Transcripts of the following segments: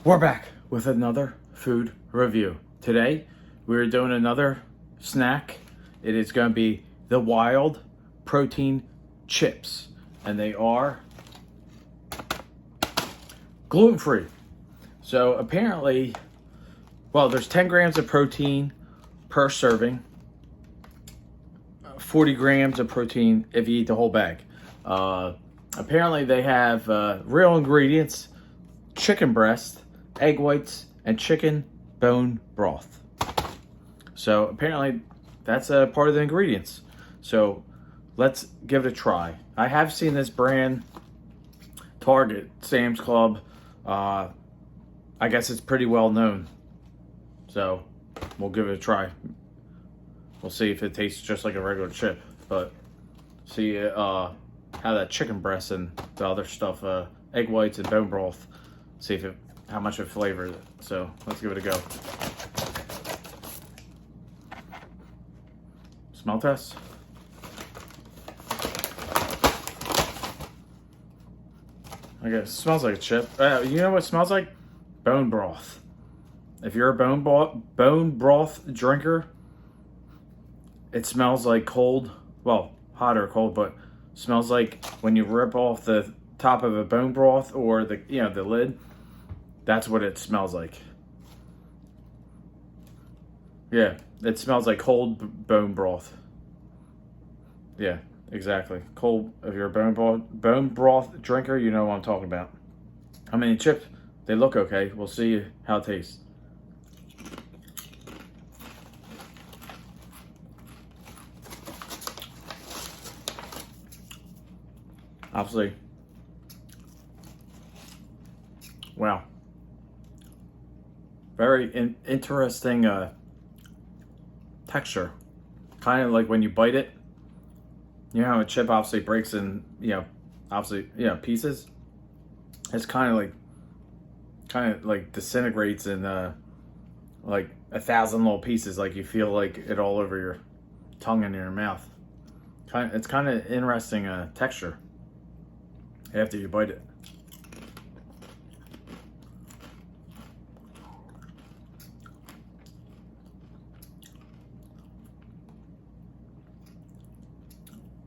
We're back with another food review. Today, we're doing another snack. It is going to be the WILDE protein chips. And they are gluten-free. So apparently, well, there's 10 grams of protein per serving. 40 grams of protein if you eat the whole bag. Apparently they have real ingredients: chicken breast, egg whites, and chicken bone broth. So apparently that's a part of the ingredients. So let's give it a try. I have seen this brand, Target, Sam's Club. I guess it's pretty well known. So we'll give it a try. We'll see if it tastes just like a regular chip, but see how that chicken breast and the other stuff, egg whites and bone broth, see if how much it flavors it. So let's give it a go. Smell test. I guess it smells like a chip. You know what it smells like? Bone broth. If you're a bone broth drinker, it smells like cold, well, hot or cold, but smells like when you rip off the top of a bone broth or the lid. That's what it smells like. Yeah, it smells like cold bone broth. Yeah, exactly. Cold. If you're a bone broth drinker, you know what I'm talking about. I mean, chips, they look okay. We'll see how it tastes. Obviously, wow, very interesting texture. Kind of like when you bite it, you know how a chip obviously breaks in, pieces. It's kind of like disintegrates in like 1,000 little pieces. Like you feel like it all over your tongue and your mouth. It's kind of interesting texture after you bite it.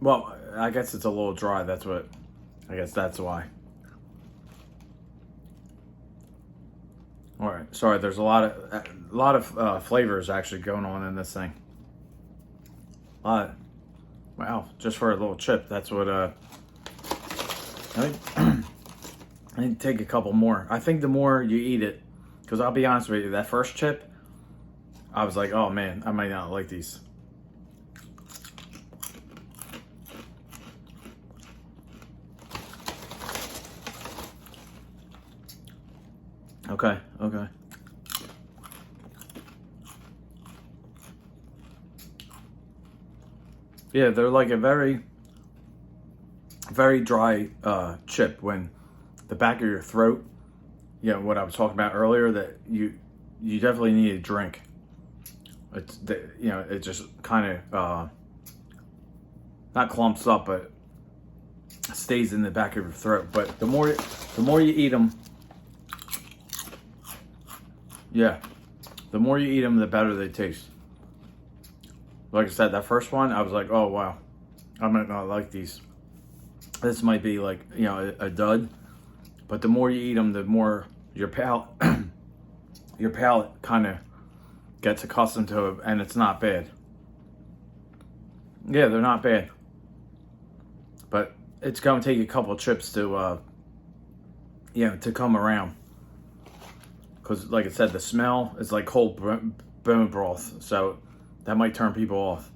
Well, I guess it's a little dry. I guess that's why. All right. Sorry, there's a lot of flavors actually going on in this thing. Wow, just for a little chip. That's what I need to take a couple more. I think the more you eat it, because I'll be honest with you, that first chip, I was like, oh man, I might not like these. Okay. Yeah, they're like a very, very dry chip when the back of your throat, what I was talking about earlier, that you definitely need a drink. It just kind of not clumps up, but stays in the back of your throat. But the more you eat them, the more you eat them, the better they taste. Like I said, that first one, I was like, oh wow, I might not like these. This might be like, a dud. But the more you eat them, the more your palate kind of gets accustomed to it, and it's not bad. Yeah, they're not bad. But it's going to take a couple of chips to come around. Because, like I said, the smell is like cold bone broth, so that might turn people off.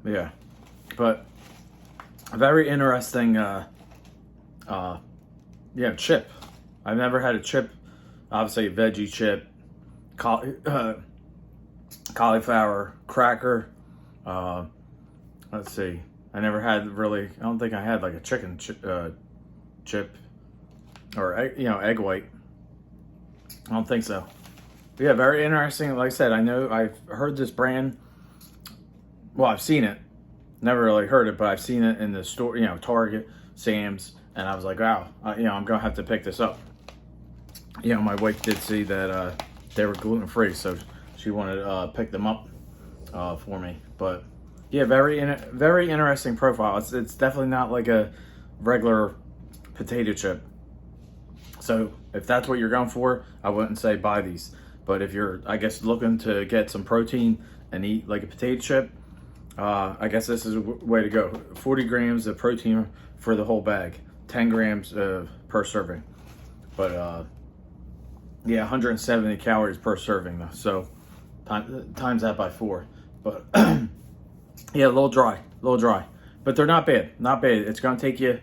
Yeah, but a very interesting, chip. I've never had a chip. Obviously, a veggie chip, cauliflower cracker. Let's see. I never had really. I don't think I had like a chicken chip or egg white. I don't think so. But yeah, very interesting. Like I said, I've heard this brand. Well, I've seen it. Never really heard it, but I've seen it in the store, Target, Sam's, and I was like, wow, I'm going to have to pick this up. you know, my wife did see that they were gluten free, so she wanted to pick them up for me. But yeah, very interesting profile. It's definitely not like a regular potato chip. So if that's what you're going for, I wouldn't say buy these. But if you're, I guess, looking to get some protein and eat like a potato chip, I guess this is a way to go. 40 grams of protein for the whole bag, 10 grams per serving. But yeah, 170 calories per serving though. So times that by 4. But yeah, a little dry, but they're not bad, not bad. It's gonna take you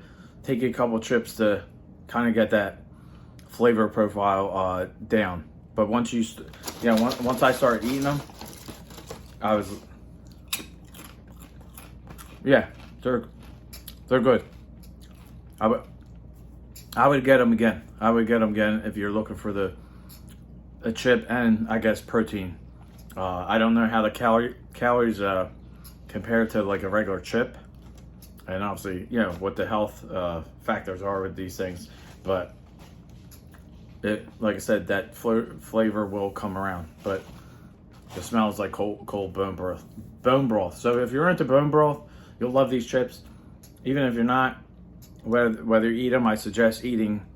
a couple chips to kind of get that flavor profile down. But once you, once I started eating them, I was, yeah, they're good. I would get them again. I would get them again if you're looking for a chip and I guess protein. I don't know how the calories compare to like a regular chip, and obviously, you know, what the health factors are with these things, but it, like I said, that flavor will come around. But it smells like cold bone broth. So if you're into bone broth, you'll love these chips. Even if you're not, whether you eat them, I suggest eating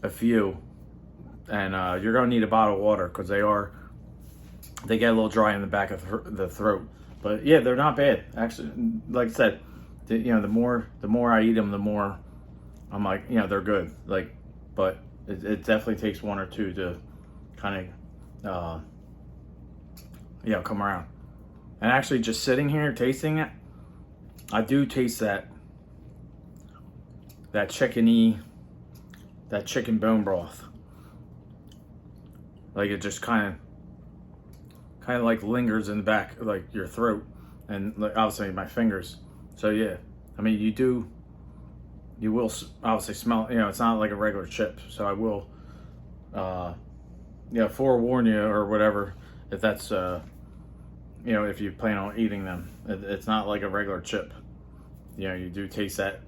a few, and you're gonna need a bottle of water because they get a little dry in the back of the throat. But yeah, they're not bad actually. Like I said, you know, the more I eat them, the more I'm like, you know, they're good. Like, but it definitely takes one or two to kind of you know, come around. And actually, just sitting here tasting it, I do taste that chicken bone broth. Like it just kind of like lingers in the back, like your throat, and like obviously my fingers. So yeah, I mean, you will obviously smell. You know, it's not like a regular chip. So I will, you know, forewarn you or whatever if that's you know, if you plan on eating them. It's not like a regular chip. You know, you do taste that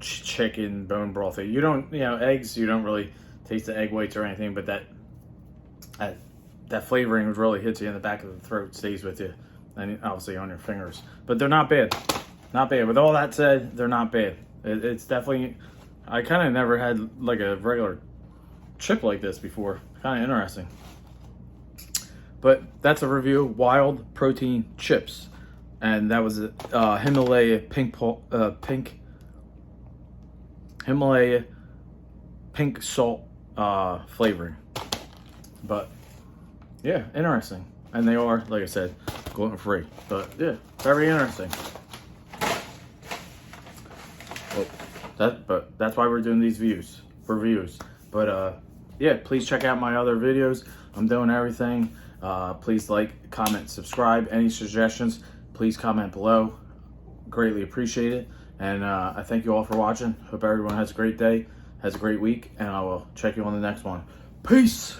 chicken bone broth. You don't, you know, eggs, you don't really taste the egg whites or anything, but that flavoring really hits you in the back of the throat, stays with you, and obviously on your fingers. But they're not bad. Not bad. With all that said, they're not bad. It's definitely, I kind of never had like a regular chip like this before. Kind of interesting. But that's a review of Wild Protein Chips. And that was a Himalaya pink salt flavoring. But yeah, interesting. And they are, like I said, gluten free. But yeah, very interesting. Well, but that's why we're doing these reviews. But yeah, please check out my other videos. I'm doing everything. Please like, comment, subscribe. Any suggestions, please comment below. Greatly appreciate it. And I thank you all for watching. Hope everyone has a great day, has a great week, and I will check you on the next one. Peace!